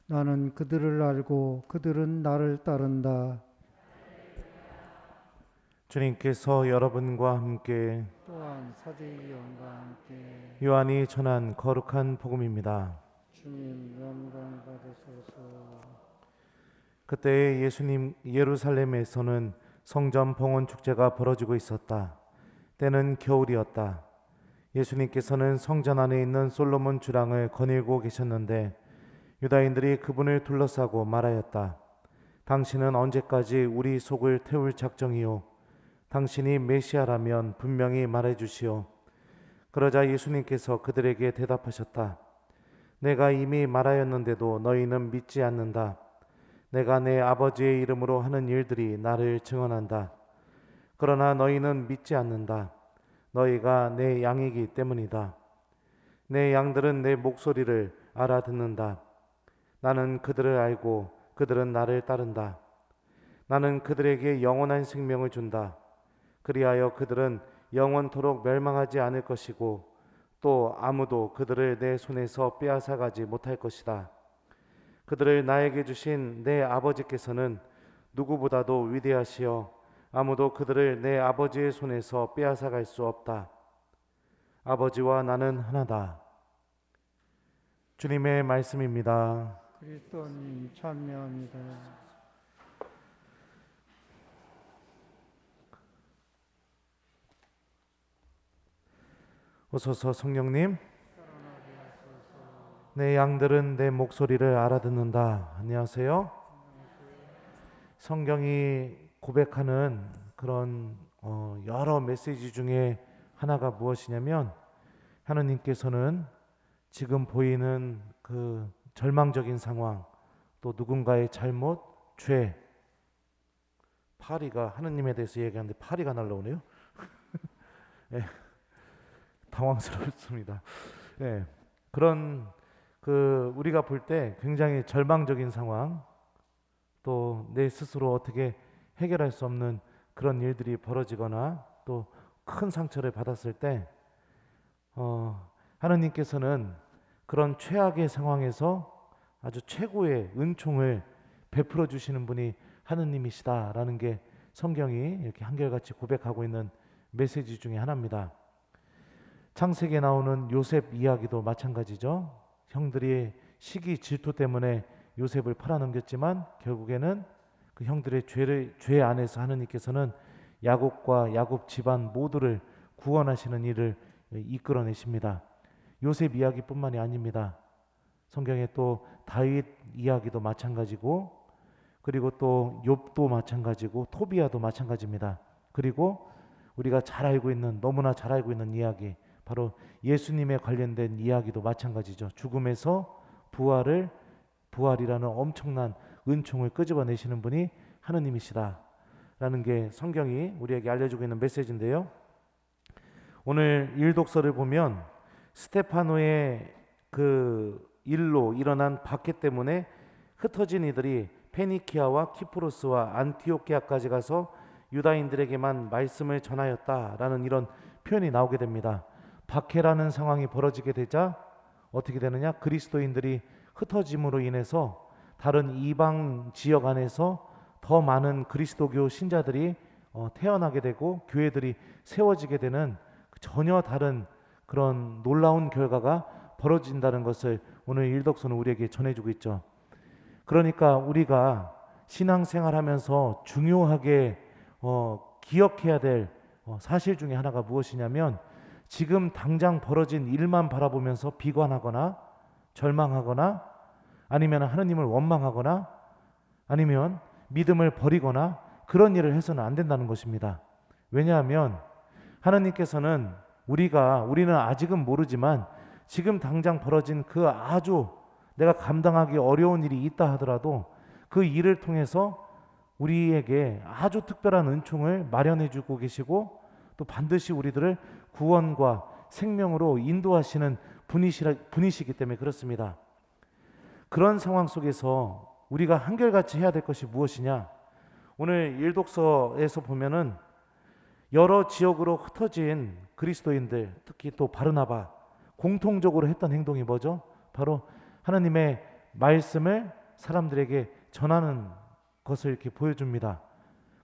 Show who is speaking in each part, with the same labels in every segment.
Speaker 1: 나는 그들을 알고 그들은 나를 따른다.
Speaker 2: 주님께서 여러분과 함께
Speaker 1: 또한 사제의 영과 함께
Speaker 2: 요한이 전한 거룩한 복음입니다.
Speaker 1: 주님 영광 받으소서.
Speaker 2: 그때 예수님 예루살렘에서는 성전 봉헌 축제가 벌어지고 있었다. 때는 겨울이었다. 예수님께서는 성전 안에 있는 솔로몬 주랑을 거닐고 계셨는데 유다인들이 그분을 둘러싸고 말하였다. 당신은 언제까지 우리 속을 태울 작정이요? 당신이 메시아라면 분명히 말해 주시오. 그러자 예수님께서 그들에게 대답하셨다. 내가 이미 말하였는데도 너희는 믿지 않는다. 내가 내 아버지의 이름으로 하는 일들이 나를 증언한다. 그러나 너희는 믿지 않는다. 너희가 내 양이기 때문이다. 내 양들은 내 목소리를 알아듣는다. 나는 그들을 알고 그들은 나를 따른다. 나는 그들에게 영원한 생명을 준다. 그리하여 그들은 영원토록 멸망하지 않을 것이고 또 아무도 그들을 내 손에서 빼앗아가지 못할 것이다. 그들을 나에게 주신 내 아버지께서는 누구보다도 위대하시어 아무도 그들을 내 아버지의 손에서 빼앗아갈 수 없다. 아버지와 나는 하나다. 주님의 말씀입니다.
Speaker 1: 그리스도님 찬미합니다.
Speaker 2: 오소서 성령님, 내 양들은 내 목소리를 알아듣는다. 안녕하세요. 성경이 고백하는 그런 여러 메시지 중에 하나가 무엇이냐면 하느님께서는 지금 보이는 그 절망적인 상황, 또 누군가의 잘못, 죄, 파리가 하느님에 대해서 얘기하는데 파리가 날라오네요. 예, 당황스럽습니다. 예, 그런 우리가 볼 때 굉장히 절망적인 상황, 또 내 스스로 어떻게 해결할 수 없는 그런 일들이 벌어지거나 또 큰 상처를 받았을 때 하느님께서는 그런 최악의 상황에서 아주 최고의 은총을 베풀어 주시는 분이 하느님이시다라는 게 성경이 이렇게 한결같이 고백하고 있는 메시지 중에 하나입니다. 창세기에 나오는 요셉 이야기도 마찬가지죠. 형들이 시기 질투 때문에 요셉을 팔아넘겼지만 결국에는 그 형들의 죄 안에서 하느님께서는 야곱과 야곱 집안 모두를 구원하시는 일을 이끌어내십니다. 요셉 이야기뿐만이 아닙니다. 성경에 또 다윗 이야기도 마찬가지고, 그리고 또 욥도 마찬가지고, 토비야도 마찬가지입니다. 그리고 우리가 잘 알고 있는, 너무나 잘 알고 있는 이야기, 바로 예수님에 관련된 이야기도 마찬가지죠. 죽음에서 부활이라는 엄청난 은총을 끄집어내시는 분이 하느님이시다 라는 게 성경이 우리에게 알려주고 있는 메시지인데요. 오늘 일독서를 보면 스테파노의 그 일로 일어난 박해 때문에 흩어진 이들이 페니키아와 키프로스와 안티오키아까지 가서 유다인들에게만 말씀을 전하였다라는 이런 표현이 나오게 됩니다. 박해라는 상황이 벌어지게 되자 어떻게 되느냐? 그리스도인들이 흩어짐으로 인해서 다른 이방 지역 안에서 더 많은 그리스도교 신자들이 태어나게 되고 교회들이 세워지게 되는 전혀 다른 그런 놀라운 결과가 벌어진다는 것을 오늘 일독서는 우리에게 전해주고 있죠. 그러니까 우리가 신앙생활하면서 중요하게 기억해야 될 사실 중에 하나가 무엇이냐면 지금 당장 벌어진 일만 바라보면서 비관하거나 절망하거나 아니면 하느님을 원망하거나 아니면 믿음을 버리거나 그런 일을 해서는 안 된다는 것입니다. 왜냐하면 하느님께서는 우리는 아직은 모르지만 지금 당장 벌어진 그 아주 내가 감당하기 어려운 일이 있다 하더라도 그 일을 통해서 우리에게 아주 특별한 은총을 마련해 주고 계시고 또 반드시 우리들을 구원과 생명으로 인도하시는 분이시기 때문에 그렇습니다. 그런 상황 속에서 우리가 한결같이 해야 될 것이 무엇이냐? 오늘 일독서에서 보면은 여러 지역으로 흩어진 그리스도인들, 특히 또 바르나바 공통적으로 했던 행동이 뭐죠? 바로 하나님의 말씀을 사람들에게 전하는 것을 이렇게 보여줍니다.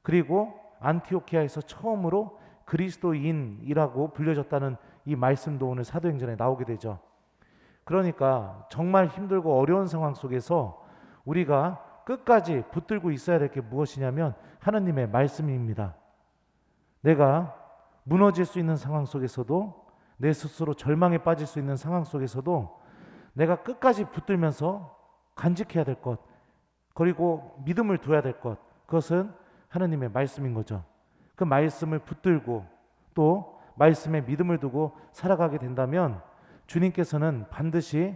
Speaker 2: 그리고 안티오키아에서 처음으로 그리스도인이라고 불려졌다는 이 말씀도 오늘 사도행전에 나오게 되죠. 그러니까 정말 힘들고 어려운 상황 속에서 우리가 끝까지 붙들고 있어야 될 게 무엇이냐면 하나님의 말씀입니다. 내가 무너질 수 있는 상황 속에서도, 내 스스로 절망에 빠질 수 있는 상황 속에서도 내가 끝까지 붙들면서 간직해야 될 것, 그리고 믿음을 둬야 될 것, 그것은 하나님의 말씀인 거죠. 그 말씀을 붙들고 또 말씀에 믿음을 두고 살아가게 된다면 주님께서는 반드시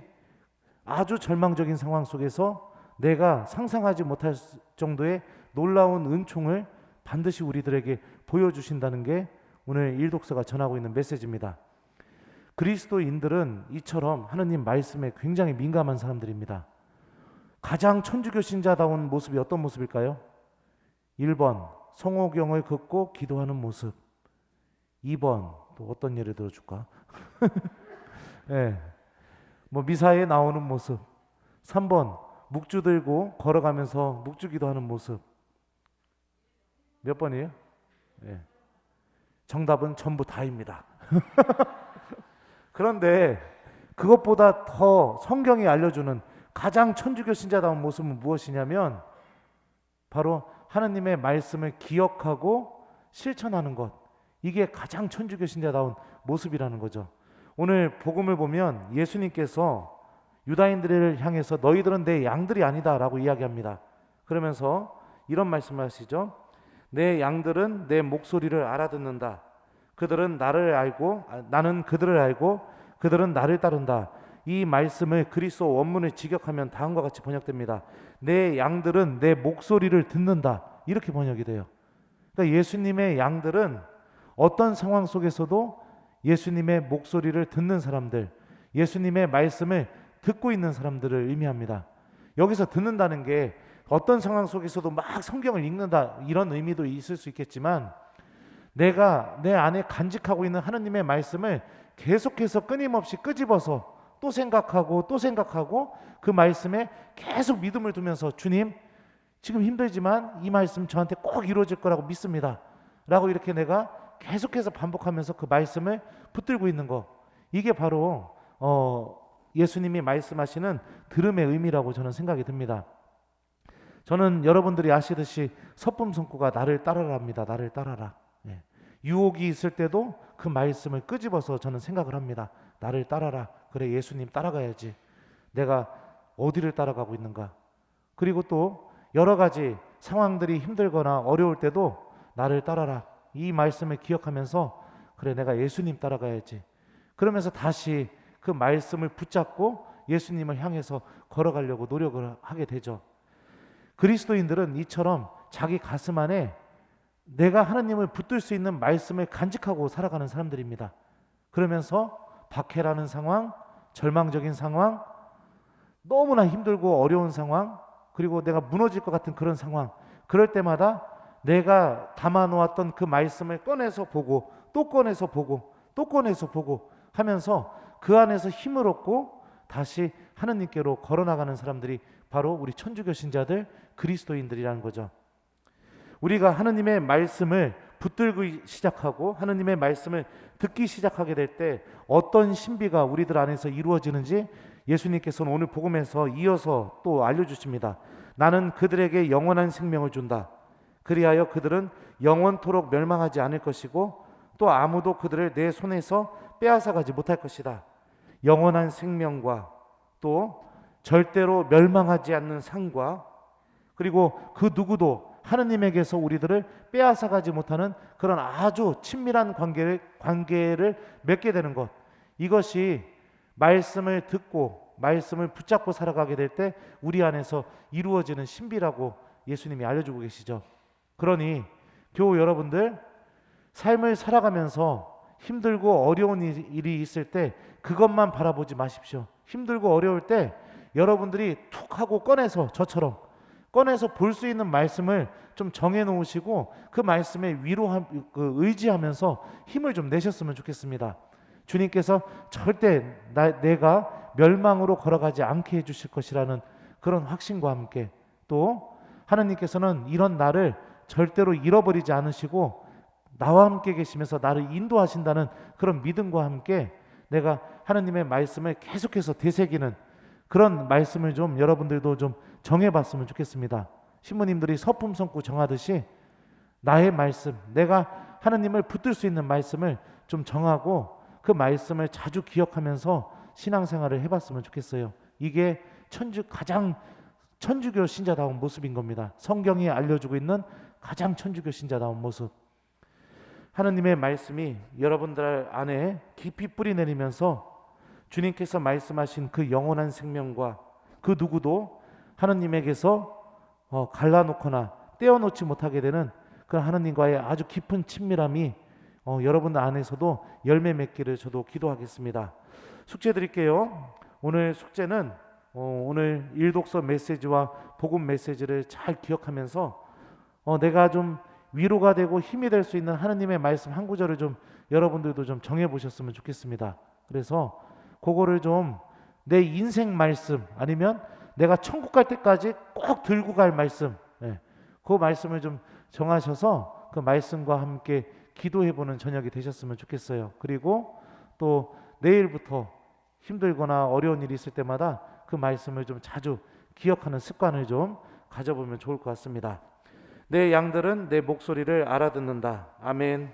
Speaker 2: 아주 절망적인 상황 속에서 내가 상상하지 못할 정도의 놀라운 은총을 반드시 우리들에게 보여주신다는 게 오늘 일독서가 전하고 있는 메시지입니다. 그리스도인들은 이처럼 하느님 말씀에 굉장히 민감한 사람들입니다. 가장 천주교 신자다운 모습이 어떤 모습일까요? 1번 성호경을 긋고 기도하는 모습. 2번 또 어떤 예를 들어줄까? 네. 뭐 미사에 나오는 모습. 3번 묵주 들고 걸어가면서 묵주 기도하는 모습. 몇 번이에요? 네. 정답은 전부 다입니다. 그런데 그것보다 더 성경이 알려주는 가장 천주교 신자다운 모습은 무엇이냐면 바로 하나님의 말씀을 기억하고 실천하는 것. 이게 가장 천주교 신자다운 모습이라는 거죠. 오늘 복음을 보면 예수님께서 유다인들을 향해서 너희들은 내 양들이 아니다 라고 이야기합니다. 그러면서 이런 말씀을 하시죠. 내 양들은 내 목소리를 알아듣는다. 그들은 나를 알고 나는 그들을 알고 그들은 나를 따른다. 이 말씀을 그리스어 원문을 직역하면 다음과 같이 번역됩니다. 내 양들은 내 목소리를 듣는다. 이렇게 번역이 돼요. 그러니까 예수님의 양들은 어떤 상황 속에서도 예수님의 목소리를 듣는 사람들, 예수님의 말씀을 듣고 있는 사람들을 의미합니다. 여기서 듣는다는 게 어떤 상황 속에서도 막 성경을 읽는다 이런 의미도 있을 수 있겠지만 내가 내 안에 간직하고 있는 하나님의 말씀을 계속해서 끊임없이 끄집어서 또 생각하고 또 생각하고 그 말씀에 계속 믿음을 두면서 주님 지금 힘들지만 이 말씀 저한테 꼭 이루어질 거라고 믿습니다 라고 이렇게 내가 계속해서 반복하면서 그 말씀을 붙들고 있는 거, 이게 바로 예수님이 말씀하시는 들음의 의미라고 저는 생각이 듭니다. 저는 여러분들이 아시듯이 서품성구가 나를 따라라 합니다. 나를 따라라. 예. 유혹이 있을 때도 그 말씀을 끄집어서 저는 생각을 합니다. 나를 따라라. 그래, 예수님 따라가야지. 내가 어디를 따라가고 있는가. 그리고 또 여러 가지 상황들이 힘들거나 어려울 때도 나를 따라라. 이 말씀을 기억하면서 그래, 내가 예수님 따라가야지. 그러면서 다시 그 말씀을 붙잡고 예수님을 향해서 걸어가려고 노력을 하게 되죠. 그리스도인들은 이처럼 자기 가슴 안에 내가 하나님을 붙들 수 있는 말씀을 간직하고 살아가는 사람들입니다. 그러면서 박해라는 상황, 절망적인 상황, 너무나 힘들고 어려운 상황, 그리고 내가 무너질 것 같은 그런 상황, 그럴 때마다 내가 담아놓았던 그 말씀을 꺼내서 보고 또 꺼내서 보고 또 꺼내서 보고 하면서 그 안에서 힘을 얻고 다시 하느님께로 걸어나가는 사람들이 바로 우리 천주교 신자들, 그리스도인들이라는 거죠. 우리가 하느님의 말씀을 붙들고 시작하고 하느님의 말씀을 듣기 시작하게 될 때 어떤 신비가 우리들 안에서 이루어지는지 예수님께서는 오늘 복음에서 이어서 또 알려주십니다. 나는 그들에게 영원한 생명을 준다. 그리하여 그들은 영원토록 멸망하지 않을 것이고 또 아무도 그들을 내 손에서 빼앗아가지 못할 것이다. 영원한 생명과 또 절대로 멸망하지 않는 상과 그리고 그 누구도 하느님에게서 우리들을 빼앗아가지 못하는 그런 아주 친밀한 관계를 맺게 되는 것, 이것이 말씀을 듣고 말씀을 붙잡고 살아가게 될 때 우리 안에서 이루어지는 신비라고 예수님이 알려주고 계시죠. 그러니 교우 여러분들, 삶을 살아가면서 힘들고 어려운 일이 있을 때 그것만 바라보지 마십시오. 힘들고 어려울 때 여러분들이 툭 하고 꺼내서 저처럼 꺼내서 볼 수 있는 말씀을 좀 정해놓으시고 그 말씀에 의지하면서 힘을 좀 내셨으면 좋겠습니다. 주님께서 절대 내가 멸망으로 걸어가지 않게 해주실 것이라는 그런 확신과 함께 또 하나님께서는 이런 나를 절대로 잃어버리지 않으시고 나와 함께 계시면서 나를 인도하신다는 그런 믿음과 함께 내가 하나님의 말씀을 계속해서 되새기는 그런 말씀을 좀 여러분들도 좀 정해봤으면 좋겠습니다. 신부님들이 서품 성구 정하듯이 나의 말씀, 내가 하나님을 붙들 수 있는 말씀을 좀 정하고 그 말씀을 자주 기억하면서 신앙생활을 해봤으면 좋겠어요. 이게 가장 천주교 신자다운 모습인 겁니다. 성경이 알려주고 있는 가장 천주교 신자다운 모습. 하나님의 말씀이 여러분들 안에 깊이 뿌리 내리면서 주님께서 말씀하신 그 영원한 생명과 그 누구도 하나님에게서 갈라놓거나 떼어놓지 못하게 되는 그런 하나님과의 아주 깊은 친밀함이 여러분 안에서도 열매 맺기를 저도 기도하겠습니다. 숙제 드릴게요. 오늘 숙제는 오늘 일독서 메시지와 복음 메시지를 잘 기억하면서 내가 좀 위로가 되고 힘이 될 수 있는 하나님의 말씀 한 구절을 좀 여러분들도 좀 정해 보셨으면 좋겠습니다. 그래서 그거를 좀 내 인생 말씀 아니면 내가 천국 갈 때까지 꼭 들고 갈 말씀, 그 말씀을 좀 정하셔서 그 말씀과 함께 기도해 보는 저녁이 되셨으면 좋겠어요. 그리고 또 내일부터 힘들거나 어려운 일이 있을 때마다 그 말씀을 좀 자주 기억하는 습관을 좀 가져보면 좋을 것 같습니다. 내 양들은 내 목소리를 알아듣는다. 아멘.